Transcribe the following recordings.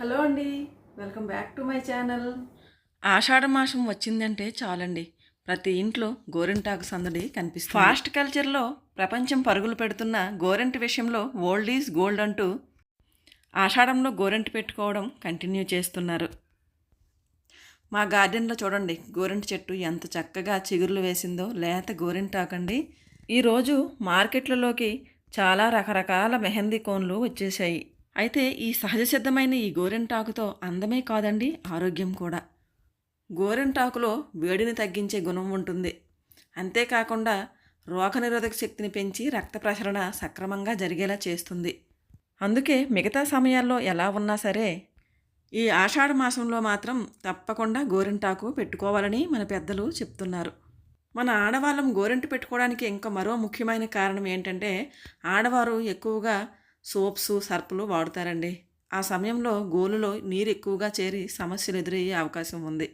Hello అండి, welcome back to my channel. ఆషాఢ మాసం వచ్చిందంటే చాలండి, ప్రతి ఇంట్లో గోరింటాకు సందడి కనిపిస్తుంది. ఫాస్ట్ కల్చర్లో ప్రపంచం పరుగులు పెడుతున్న గోరింట విషయంలో ఓల్డ్ ఈజ్ గోల్డ్ అంటూ ఆషాఢంలో గోరింట పెట్టుకోవడం కంటిన్యూ చేస్తున్నారు. మా గార్డెన్లో చూడండి, గోరింట చెట్టు ఎంత చక్కగా చిగురులు వేసిందో. లేత గోరింటాకండి. ఈరోజు మార్కెట్లలోకి చాలా రకరకాల మెహందీ కోన్లు వచ్చేసాయి. అయితే ఈ సహజ సిద్ధమైన ఈ గోరింటాకుతో అందమే కాదండి, ఆరోగ్యం కూడా. గోరింటాకులో వేడిని తగ్గించే గుణం ఉంటుంది. అంతేకాకుండా రోగనిరోధక శక్తిని పెంచి రక్త ప్రసరణ సక్రమంగా జరిగేలా చేస్తుంది. అందుకే మిగతా సమయాల్లో ఎలా ఉన్నా సరే ఈ ఆషాఢ మాసంలో మాత్రం తప్పకుండా గోరింటాకు పెట్టుకోవాలని మన పెద్దలు చెప్తున్నారు. మన ఆడవాళ్ళం గోరింట పెట్టుకోవడానికి ఇంకా మరో ముఖ్యమైన కారణం ఏంటంటే, ఆడవారు ఎక్కువగా సోప్స్ సర్పులు వాడుతారండి. ఆ సమయంలో గోలులో నీరు ఎక్కువగా చేరి సమస్యలు ఎదురయ్యే అవకాశం ఉంది.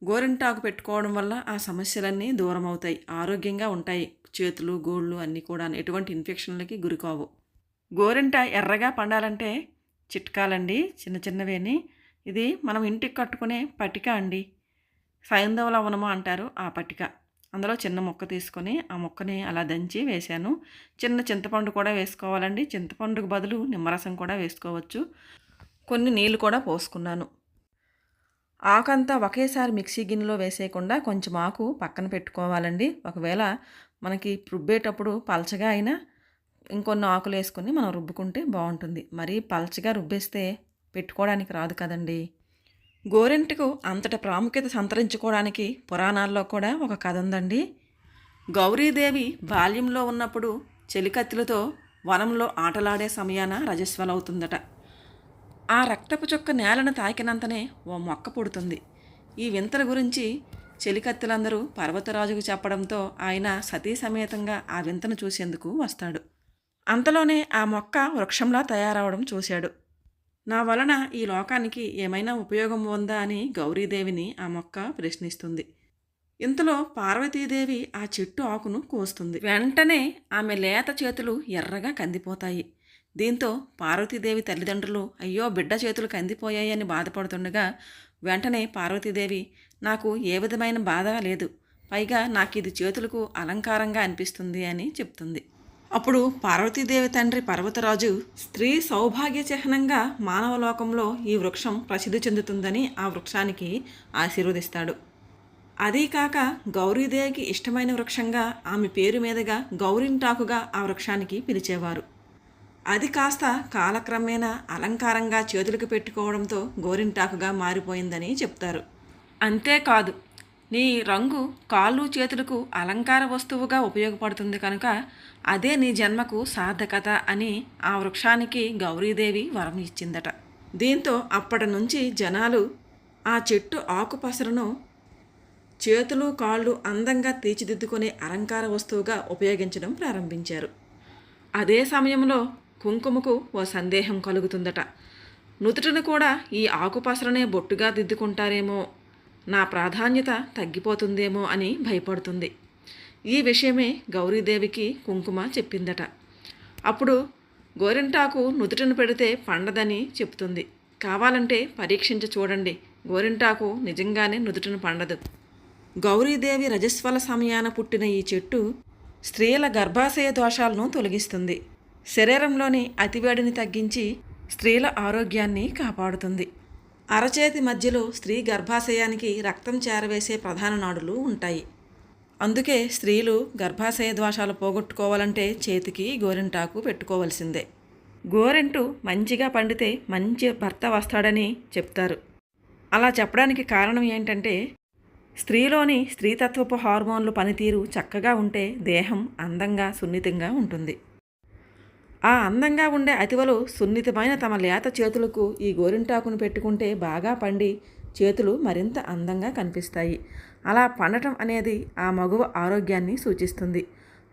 గోరింటాకు పెట్టుకోవడం వల్ల ఆ సమస్యలన్నీ దూరం అవుతాయి, ఆరోగ్యంగా ఉంటాయి. చేతులు గోళ్ళు అన్నీ కూడా ఎటువంటి ఇన్ఫెక్షన్లకి గురికావు. గోరింట ఎర్రగా పండాలంటే చిట్కాలండి, చిన్న చిన్నవేని. ఇది మనం ఇంటికి కట్టుకునే పటిక అండి, సైంధవ లవణము అంటారు ఆ పటిక. అందులో చిన్న ముక్క తీసుకొని ఆ ముక్కని అలా దంచి వేశాను. చిన్న చింతపండు కూడా వేసుకోవాలండి, చింతపండుకు బదులు నిమ్మరసం కూడా వేసుకోవచ్చు. కొన్ని నీళ్ళు కూడా పోసుకున్నాను. ఆకంతా ఒకేసారి మిక్సీ గిన్నెలో వేసేయకుండా కొంచెం ఆకు పక్కన పెట్టుకోవాలండి. ఒకవేళ మనకి రుబ్బేటప్పుడు పలచగా అయినా ఇంకొన్ని ఆకులు వేసుకొని మనం రుబ్బుకుంటే బాగుంటుంది. మరీ పలచగా రుబ్బేస్తే పెట్టుకోవడానికి రాదు కదండి. గోరింటకు అంతట ప్రాముఖ్యత సంతరించుకోవడానికి పురాణాల్లో కూడా ఒక కథ ఉందండి. గౌరీదేవి బాల్యంలో ఉన్నప్పుడు చెలికత్తులతో వనంలో ఆటలాడే సమయాన రజస్వలవుతుందట. ఆ రక్తపు చుక్క నేలను తాకినంతనే ఓ మొక్క పుడుతుంది. ఈ వింతల గురించి చెలికత్తులందరూ పర్వతరాజుకు చెప్పడంతో ఆయన సతీ సమేతంగా ఆ వింతను చూసేందుకు వస్తాడు. అంతలోనే ఆ మొక్క వృక్షంలా తయారవడం చూశాడు. నా వలన ఈ లోకానికి ఏమైనా ఉపయోగం ఉందా అని గౌరీదేవిని ఆ మొక్క ప్రశ్నిస్తుంది. ఇంతలో పార్వతీదేవి ఆ చెట్టు ఆకును కోస్తుంది. వెంటనే ఆమె లేత చేతులు ఎర్రగా కందిపోతాయి. దీంతో పార్వతీదేవి తల్లిదండ్రులు అయ్యో బిడ్డ చేతులు కందిపోయాయని బాధపడుతుండగా, వెంటనే పార్వతీదేవి నాకు ఏ విధమైన బాధ లేదు, పైగా నాకు ఇది చేతులకు అలంకారంగా అనిపిస్తుంది అని చెప్తుంది. అప్పుడు పార్వతీదేవి తండ్రి పర్వతరాజు స్త్రీ సౌభాగ్య చిహ్నంగా మానవలోకంలో ఈ వృక్షం ప్రసిద్ధి చెందుతుందని ఆ వృక్షానికి ఆశీర్వదిస్తాడు. అదీకాక గౌరీదేవికి ఇష్టమైన వృక్షంగా ఆమె పేరు మీదుగా గౌరింటాకుగా ఆ వృక్షానికి పిలిచేవారు. అది కాస్త కాలక్రమేణా అలంకారంగా చేతులకు పెట్టుకోవడంతో గోరింటాకుగా మారిపోయిందని చెప్తారు. అంతేకాదు, నీ రంగు కాళ్ళు చేతులకు అలంకార వస్తువుగా ఉపయోగపడుతుంది కనుక అదే నీ జన్మకు సార్థకత అని ఆ వృక్షానికి గౌరీదేవి వరం ఇచ్చిందట. దీంతో అప్పటి నుంచి జనాలు ఆ చెట్టు ఆకుపసరును చేతులు కాళ్ళు అందంగా తీర్చిదిద్దుకునే అలంకార వస్తువుగా ఉపయోగించడం ప్రారంభించారు. అదే సమయంలో కుంకుమకు ఓ సందేహం కలుగుతుందట. నుదుటిని కూడా ఈ ఆకుపసరనే బొట్టుగా దిద్దుకుంటారేమో, నా ప్రాధాన్యత తగ్గిపోతుందేమో అని భయపడుతుంది. ఈ విషయమే గౌరీదేవికి కుంకుమ చెప్పిందట. అప్పుడు గోరింటాకు నుదుటిని పెడితే పండదని చెప్తుంది. కావాలంటే పరీక్షించి చూడండి, గోరింటాకు నిజంగానే నుదుటిని పండదు. గౌరీదేవి రజస్వల సమయాన పుట్టిన ఈ చెట్టు స్త్రీల గర్భాశయ దోషాలను తొలగిస్తుంది, శరీరంలోని అతివేడిని తగ్గించి స్త్రీల ఆరోగ్యాన్ని కాపాడుతుంది. అరచేతి మధ్యలో స్త్రీ గర్భాశయానికి రక్తం చేరవేసే ప్రధాన నాడులు ఉంటాయి. అందుకే స్త్రీలు గర్భాశయ దోషాలు పోగొట్టుకోవాలంటే చేతికి గోరింటాకు పెట్టుకోవాల్సిందే. గోరింటు మంచిగా పండితే మంచి భర్త వస్తాడని చెప్తారు. అలా చెప్పడానికి కారణం ఏంటంటే, స్త్రీలోని స్త్రీతత్వపు హార్మోన్లు పనితీరు చక్కగా ఉంటే దేహం అందంగా సున్నితంగా ఉంటుంది. ఆ అందంగా ఉండే అతివలు సున్నితమైన తమ లేత చేతులకు ఈ గోరింటాకును పెట్టుకుంటే బాగా పండి చేతులు మరింత అందంగా కనిపిస్తాయి. అలా పండటం అనేది ఆ మగువ ఆరోగ్యాన్ని సూచిస్తుంది.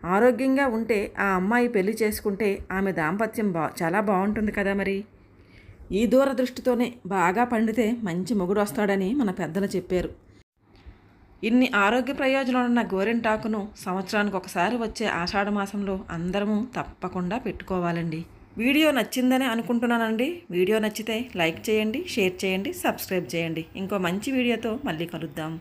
ఆరోగ్యంగా ఉంటే ఆ అమ్మాయి పెళ్లి చేసుకుంటే ఆమె దాంపత్యం చాలా బాగుంటుంది కదా. మరి ఈ దూరదృష్టితోనే బాగా పండితే మంచి మొగుడు వస్తాడని మన పెద్దలు చెప్పారు. ఇన్ని ఆరోగ్య ప్రయోజనాలున్న గోరింటాకును సంవత్సరానికి ఒకసారి వచ్చే ఆషాఢ మాసంలో అందరము తప్పకుండా పెట్టుకోవాలండి. వీడియో నచ్చిందని అనుకుంటున్నానండి. వీడియో నచ్చితే లైక్ చేయండి, షేర్ చేయండి, సబ్స్క్రైబ్ చేయండి. ఇంకో మంచి వీడియోతో మళ్ళీ కలుద్దాం.